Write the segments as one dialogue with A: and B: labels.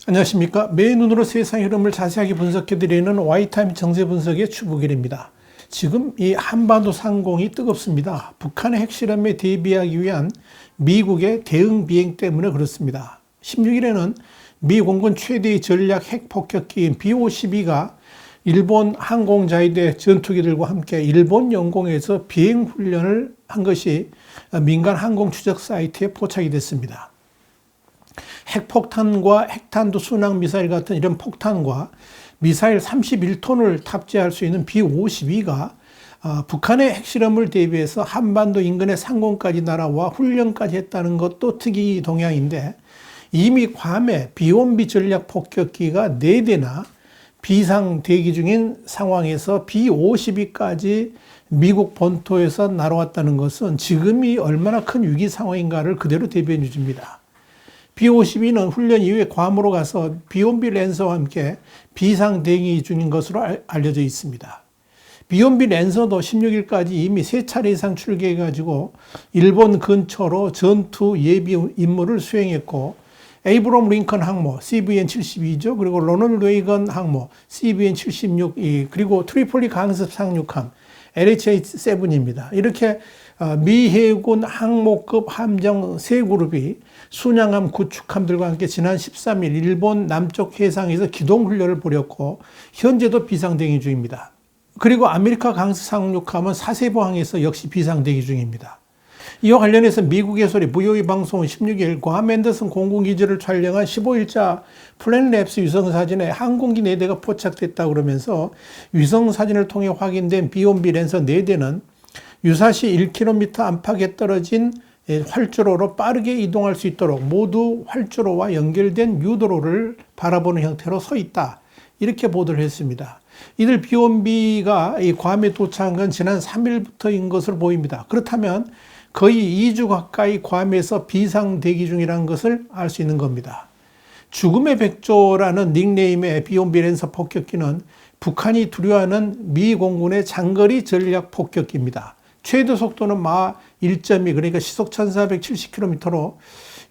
A: 안녕하십니까. 매의 눈으로 세상 흐름을 자세하게 분석해드리는 Y타임 정세 분석의 추부길입니다. 지금 이 한반도 상공이 뜨겁습니다. 북한의 핵실험에 대비하기 위한 미국의 대응 비행 때문에 그렇습니다. 16일에는 미 공군 최대의 전략 핵폭격기인 B-52가 일본 항공자위대 전투기들과 함께 일본 영공에서 비행 훈련을 한 것이 민간 항공 추적 사이트에 포착이 됐습니다. 핵폭탄과 핵탄두 순항 미사일 같은 이런 폭탄과 미사일 31톤을 탑재할 수 있는 B-52가 북한의 핵실험을 대비해서 한반도 인근의 상공까지 날아와 훈련까지 했다는 것도 특이 동향인데, 이미 괌에 B-1B 전략 폭격기가 4대나 비상 대기 중인 상황에서 B-52까지 미국 본토에서 날아왔다는 것은 지금이 얼마나 큰 위기 상황인가를 그대로 대변해 줍니다. B-52는 훈련 이후에 괌으로 가서 B-1B 랜서와 함께 비상 대기 중인 것으로 알려져 있습니다. B-1B 랜서도 16일까지 이미 3차례 이상 출격해가지고 일본 근처로 전투 예비 임무를 수행했고, 에이브럼 링컨 항모 CVN-72죠. 그리고 로널드 레이건 항모 CVN-76, 그리고 트리폴리 강습 상륙함 LHA-7입니다. 이렇게 미 해군 항모급 함정 3그룹이 순양함 구축함들과 함께 지난 13일 일본 남쪽 해상에서 기동훈련을 벌였고, 현재도 비상대기 중입니다. 그리고 아메리카 강습 상륙함은 사세보항에서 역시 비상대기 중입니다. 이와 관련해서 미국의 소리 VOA 방송은 16일 괌 앤더슨 공군기지를 촬영한 15일자 플래닛랩스 위성사진에 항공기 4대가 포착됐다고 그러면서 위성사진을 통해 확인된 B-1B 랜서 4대는 유사시 1km 안팎에 떨어진 활주로로 빠르게 이동할 수 있도록 모두 활주로와 연결된 유도로를 바라보는 형태로 서 있다, 이렇게 보도를 했습니다. 이들 B-1B가 이 괌에 도착한 건 지난 3일부터인 것으로 보입니다. 그렇다면 거의 2주 가까이 괌에서 비상 대기 중이라는 것을 알 수 있는 겁니다. 죽음의 백조라는 닉네임의 B-1B 랜서 폭격기는 북한이 두려워하는 미 공군의 장거리 전략 폭격기입니다. 최대 속도는 마 1.2, 그러니까 시속 1470km로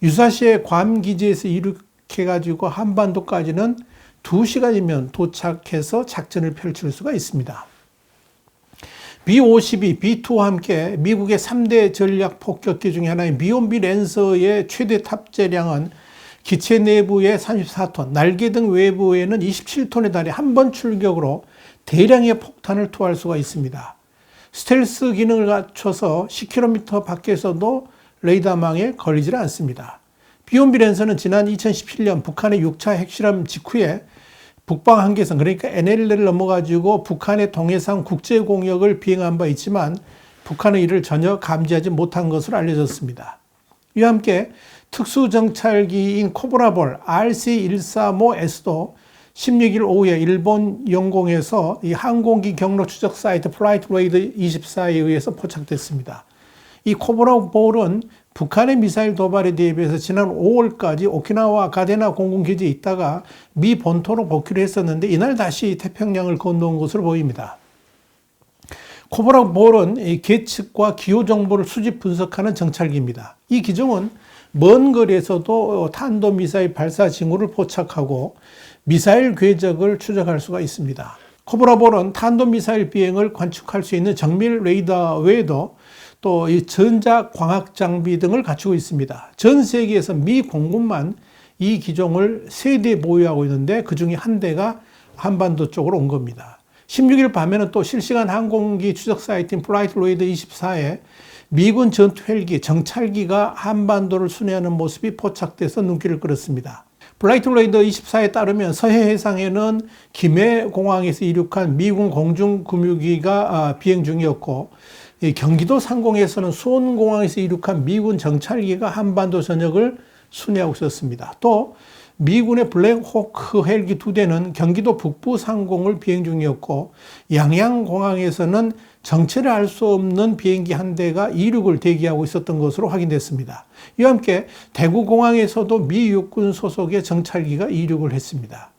A: 유사시의 괌 기지에서 이륙해가지고 한반도까지는 2시간이면 도착해서 작전을 펼칠 수가 있습니다. B-52, B-2와 함께 미국의 3대 전략 폭격기 중에 하나인 B-1B 랜서의 최대 탑재량은 기체 내부에 34톤, 날개 등 외부에는 27톤에 달해 한 번 출격으로 대량의 폭탄을 투하할 수가 있습니다. 스텔스 기능을 갖춰서 10km 밖에서도 레이더망에 걸리질 않습니다. B-1B 랜서는 지난 2017년 북한의 6차 핵실험 직후에 북방 한계선, 그러니까 NLL을 넘어가지고 북한의 동해상 국제공역을 비행한 바 있지만 북한은 이를 전혀 감지하지 못한 것으로 알려졌습니다. 이와 함께 특수정찰기인 코브라볼 RC-135S도 16일 오후에 일본 영공에서 이 항공기 경로 추적 사이트 플라이트 레이더 24에 의해서 포착됐습니다. 이 코브라볼은 북한의 미사일 도발에 대비해서 지난 5월까지 오키나와 가데나 공군기지에 있다가 미 본토로 복귀를 했었는데 이날 다시 태평양을 건너온 것으로 보입니다. 코브라볼은 계측과 기호 정보를 수집 분석하는 정찰기입니다. 이 기종은 먼 거리에서도 탄도미사일 발사 징후를 포착하고 미사일 궤적을 추적할 수가 있습니다. 코브라볼은 탄도미사일 비행을 관측할 수 있는 정밀 레이더 외에도 또 이 전자광학 장비 등을 갖추고 있습니다. 전 세계에서 미 공군만 이 기종을 3대 보유하고 있는데 그 중에 한 대가 한반도 쪽으로 온 겁니다. 16일 밤에는 또 실시간 항공기 추적 사이트인 플라이트 레이더 24에 미군 전투 헬기, 정찰기가 한반도를 순회하는 모습이 포착돼서 눈길을 끌었습니다. 플라이트 레이더 24에 따르면 서해 해상에는 김해 공항에서 이륙한 미군 공중금유기가 비행 중이었고, 경기도 상공에서는 수원공항에서 이륙한 미군 정찰기가 한반도 전역을 순회하고 있었습니다. 또 미군의 블랙호크 헬기 2대는 경기도 북부 상공을 비행 중이었고, 양양공항에서는 정체를 알 수 없는 비행기 한 대가 이륙을 대기하고 있었던 것으로 확인됐습니다. 이와 함께 대구공항에서도 미 육군 소속의 정찰기가 이륙을 했습니다.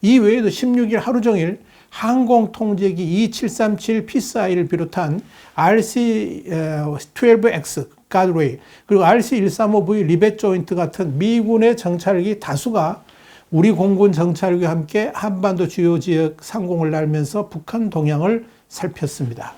A: 이 외에도 16일 하루 종일 항공통제기 E-737 피스아이를 비롯한 RC-12X 가드레일, 그리고 RC-135V 리벳 조인트 같은 미군의 정찰기 다수가 우리 공군 정찰과 함께 한반도 주요 지역 상공을 날면서 북한 동향을 살폈습니다.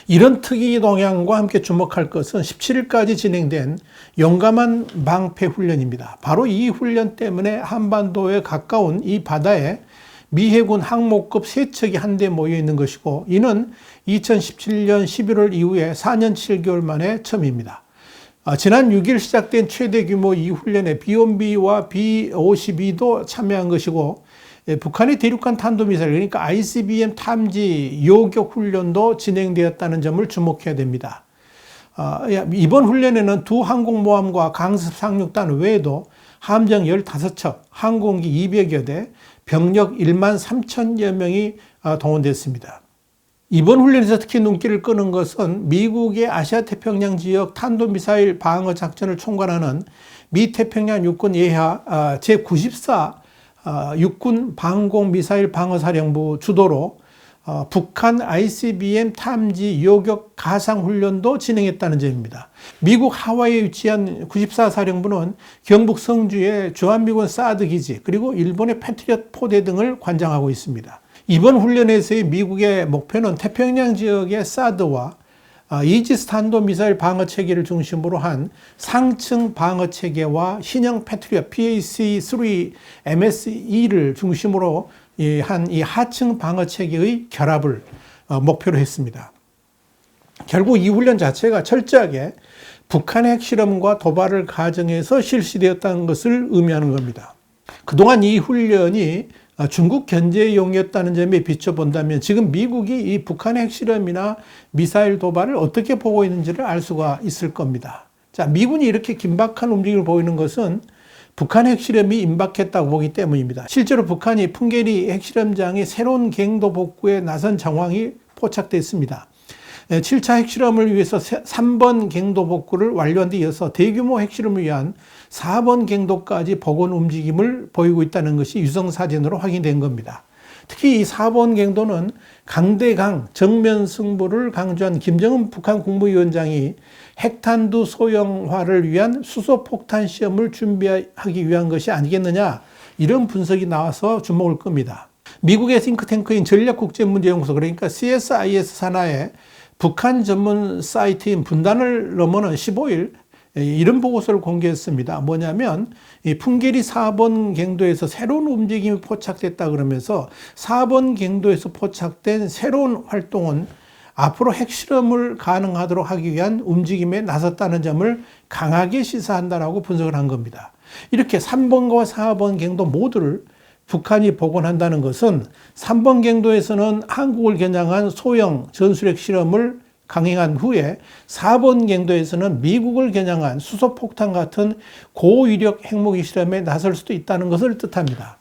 A: 이런 특이 동향과 함께 주목할 것은 17일까지 진행된 용감한 방패 훈련입니다. 바로 이 훈련 때문에 한반도에 가까운 이 바다에 미 해군 항모급 3척이 한데 모여 있는 것이고, 이는 2017년 11월 이후에 4년 7개월 만에 처음입니다. 지난 6일 시작된 최대 규모 이 훈련에 B-1B와 B-52도 참여한 것이고, 북한의 대륙간 탄도미사일, 그러니까 ICBM 탐지 요격 훈련도 진행되었다는 점을 주목해야 됩니다. 이번 훈련에는 두 항공모함과 강습 상륙단 외에도 함정 15척, 항공기 200여 대, 병력 1만 3천여 명이 동원됐습니다. 이번 훈련에서 특히 눈길을 끄는 것은 미국의 아시아태평양 지역 탄도미사일 방어 작전을 총괄하는 미 태평양 육군 예하 제94 육군 방공미사일 방어사령부 주도로 북한 ICBM 탐지 요격 가상훈련도 진행했다는 점입니다. 미국 하와이에 위치한 94 사령부는 경북 성주의 주한미군 사드 기지, 그리고 일본의 패트리엇 포대 등을 관장하고 있습니다. 이번 훈련에서의 미국의 목표는 태평양 지역의 사드와 이지스 탄도미사일 방어체계를 중심으로 한 상층 방어체계와 신형 패트리엇 PAC-3 MSE를 중심으로 한 이 하층 방어체계의 결합을 목표로 했습니다. 결국 이 훈련 자체가 철저하게 북한의 핵실험과 도발을 가정해서 실시되었다는 것을 의미하는 겁니다. 그동안 이 훈련이 중국 견제용이었다는 점에 비춰본다면 지금 미국이 이 북한의 핵실험이나 미사일 도발을 어떻게 보고 있는지를 알 수가 있을 겁니다. 자, 미군이 이렇게 긴박한 움직임을 보이는 것은 북한의 핵실험이 임박했다고 보기 때문입니다. 실제로 북한이 풍계리 핵실험장의 새로운 갱도 복구에 나선 정황이 포착됐습니다. 7차 핵실험을 위해서 3번 갱도 복구를 완료한 데 이어서 대규모 핵실험을 위한 4번 갱도까지 복원 움직임을 보이고 있다는 것이 유성사진으로 확인된 겁니다. 특히 이 4번 갱도는 강대강 정면 승부를 강조한 김정은 북한 국무위원장이 핵탄두 소형화를 위한 수소폭탄 시험을 준비하기 위한 것이 아니겠느냐, 이런 분석이 나와서 주목을 끕니다. 미국의 싱크탱크인 전략국제문제연구소, 그러니까 CSIS 산하의 북한 전문 사이트인 분단을 넘어는 15일 이런 보고서를 공개했습니다. 뭐냐면 이 풍계리 4번 갱도에서 새로운 움직임이 포착됐다 그러면서 4번 갱도에서 포착된 새로운 활동은 앞으로 핵실험을 가능하도록 하기 위한 움직임에 나섰다는 점을 강하게 시사한다라고 분석을 한 겁니다. 이렇게 3번과 4번 갱도 모두를 북한이 복원한다는 것은 3번 갱도에서는 한국을 겨냥한 소형 전술핵 실험을 강행한 후에 4번 갱도에서는 미국을 겨냥한 수소폭탄 같은 고위력 핵무기 실험에 나설 수도 있다는 것을 뜻합니다.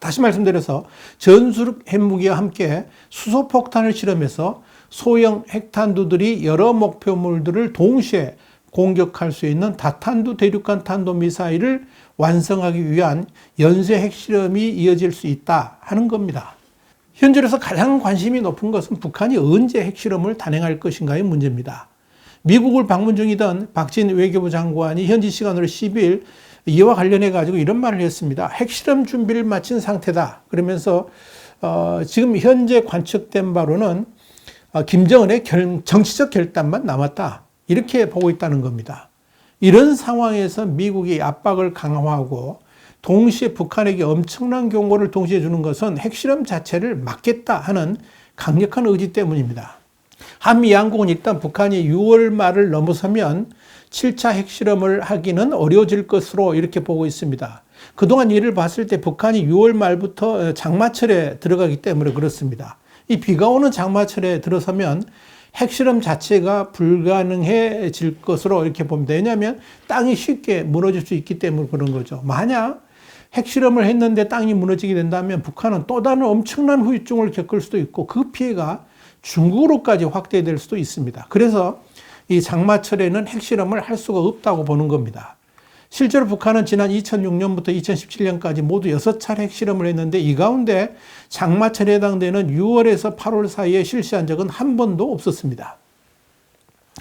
A: 다시 말씀드려서 전술핵 핵무기와 함께 수소폭탄을 실험해서 소형 핵탄두들이 여러 목표물들을 동시에 공격할 수 있는 다탄두 대륙간 탄도미사일을 완성하기 위한 연쇄 핵실험이 이어질 수 있다 하는 겁니다. 현재로서 가장 관심이 높은 것은 북한이 언제 핵실험을 단행할 것인가의 문제입니다. 미국을 방문 중이던 박진 외교부 장관이 현지 시간으로 10일 이와 관련해 가지고 이런 말을 했습니다. 핵실험 준비를 마친 상태다. 그러면서 지금 현재 관측된 바로는 김정은의 정치적 결단만 남았다, 이렇게 보고 있다는 겁니다. 이런 상황에서 미국이 압박을 강화하고 동시에 북한에게 엄청난 경고를 동시에 주는 것은 핵실험 자체를 막겠다 하는 강력한 의지 때문입니다. 한미 양국은 일단 북한이 6월 말을 넘어서면 7차 핵실험을 하기는 어려워질 것으로 이렇게 보고 있습니다. 그동안 이를 봤을 때 북한이 6월 말부터 장마철에 들어가기 때문에 그렇습니다. 이 비가 오는 장마철에 들어서면 핵실험 자체가 불가능해질 것으로 이렇게 봅니다. 왜냐하면 땅이 쉽게 무너질 수 있기 때문에 그런 거죠. 만약 핵실험을 했는데 땅이 무너지게 된다면 북한은 또 다른 엄청난 후유증을 겪을 수도 있고 그 피해가 중국으로까지 확대될 수도 있습니다. 그래서 이 장마철에는 핵실험을 할 수가 없다고 보는 겁니다. 실제로 북한은 지난 2006년부터 2017년까지 모두 6차례 핵실험을 했는데 이 가운데 장마철에 해당되는 6월에서 8월 사이에 실시한 적은 한 번도 없었습니다.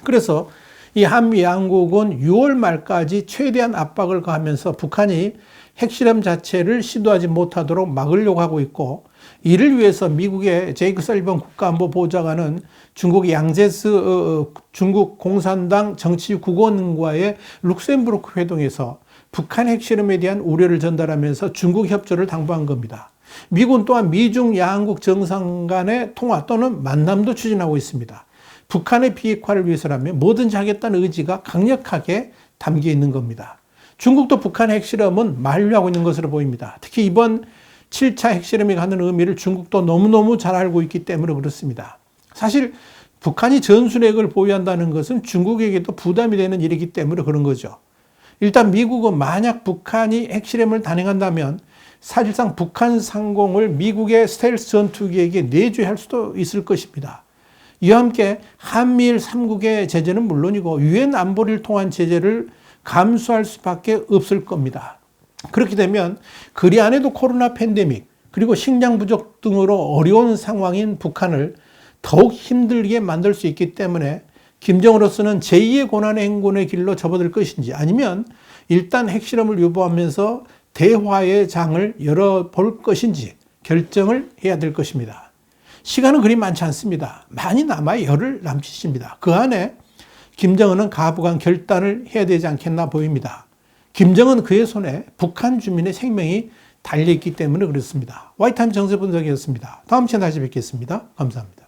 A: 그래서 이 한미 양국은 6월 말까지 최대한 압박을 가하면서 북한이 핵실험 자체를 시도하지 못하도록 막으려고 하고 있고, 이를 위해서 미국의 제이크 설리번 국가안보보좌관은 중국 양제스 중국 공산당 정치국원과의 룩셈부르크 회동에서 북한 핵실험에 대한 우려를 전달하면서 중국 협조를 당부한 겁니다. 미국은 또한 미중 양국 정상 간의 통화 또는 만남도 추진하고 있습니다. 북한의 비핵화를 위해서라면 뭐든지 하겠다는 의지가 강력하게 담겨 있는 겁니다. 중국도 북한 핵실험은 만류하고 있는 것으로 보입니다. 특히 이번 7차 핵실험이 갖는 의미를 중국도 너무너무 잘 알고 있기 때문에 그렇습니다. 사실 북한이 전술핵을 보유한다는 것은 중국에게도 부담이 되는 일이기 때문에 그런 거죠. 일단 미국은 만약 북한이 핵실험을 단행한다면 사실상 북한 상공을 미국의 스텔스 전투기에게 내주할 수도 있을 것입니다. 이와 함께 한미일 3국의 제재는 물론이고 유엔 안보리를 통한 제재를 감수할 수밖에 없을 겁니다. 그렇게 되면 그리 안에도 코로나 팬데믹 그리고 식량 부족 등으로 어려운 상황인 북한을 더욱 힘들게 만들 수 있기 때문에 김정은으로서는 제2의 고난행군의 길로 접어들 것인지 아니면 일단 핵실험을 유보하면서 대화의 장을 열어볼 것인지 결정을 해야 될 것입니다. 시간은 그리 많지 않습니다. 많이 남아 열흘 남짓입니다. 그 안에 김정은은 가부간 결단을 해야 되지 않겠나 보입니다. 김정은 그의 손에 북한 주민의 생명이 달려있기 때문에 그렇습니다. 와이타임 정세 분석이었습니다. 다음 시간에 다시 뵙겠습니다. 감사합니다.